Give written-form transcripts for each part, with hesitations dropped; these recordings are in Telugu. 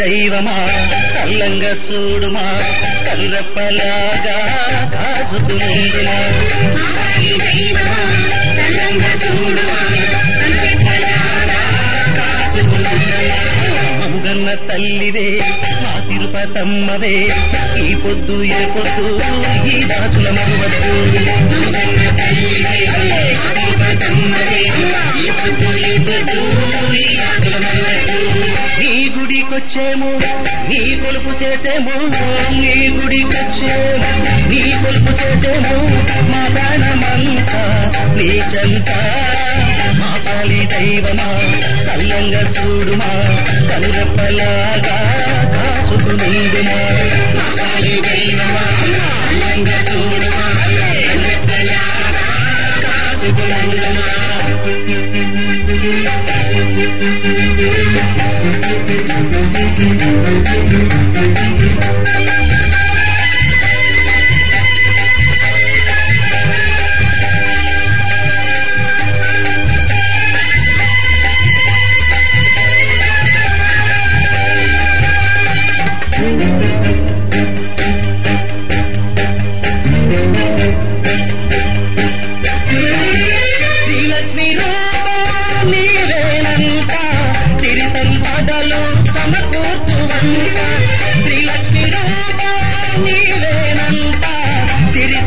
దైవమా చల్లంగా చూడుమా కల్లప్పలాగా కాసుకుందుమా మముగన్న తల్లివే మా తిరుపతమ్మవే ఈ పొద్దు ఏ పొద్దు ఈ దాసుల మరువద్దు నీ గుడికొచ్చేమో నీ కొలుపు చేసేమో నీ గుడికొచ్చేమో నీ కొలుపు చేసేమో మా ప్రాణమంతా నీ చెంత మా పాలి దైవమా చల్లంగా చూడుమా కనురెప్పలాగా కాసుకునిందుమా మా పాలి దైవమా చల్లంగా చూడుమా కనురెప్పలాగా కాసుకునిందుమా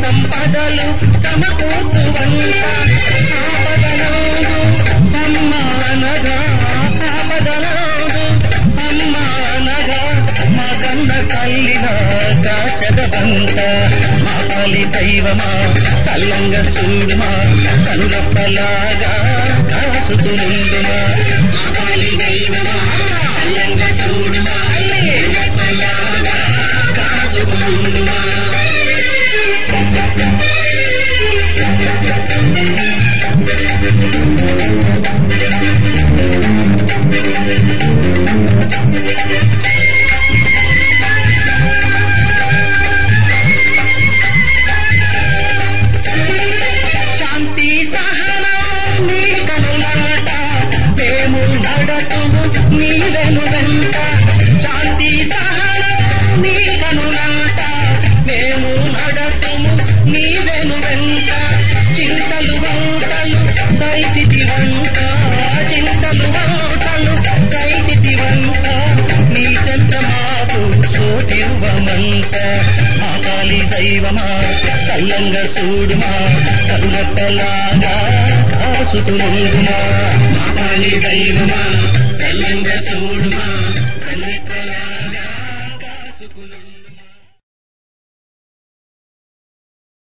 సంపదలు సమకూర్చువంత ఆపదలోడు అమ్మానగా ఆపదలోడు అమ్మానగా మగన్న కల్లిన కాచదవంత మా పాలి దైవమా చల్లంగా చూడుమా కనులప్పలాగా కాసుకునిందుమా మా పాలి దైవమా చల్లంగా చూడుమా కనులప్పలాగా కాసుకునిందుమా శాంతి సహనం నీ కనులాట మేము నడటుము నీ వెనువెంట శాంతి సహనం నీ కనులాట మేము నడటుము నీ వెనువెంట చింతలు వంటలు సైతితి వంట చింతలు వంటలు సైతితి వంట నీ చెంత మాకు చోటివ్వమంట మా పాలి దైవమా చల్లంగా చూడుమా కనులప్పలాగా కాసుకునిందుమా మా పాలి దైవమా చల్లంగా చూడుమా కనులప్పలాగా కాసుకునిందుమా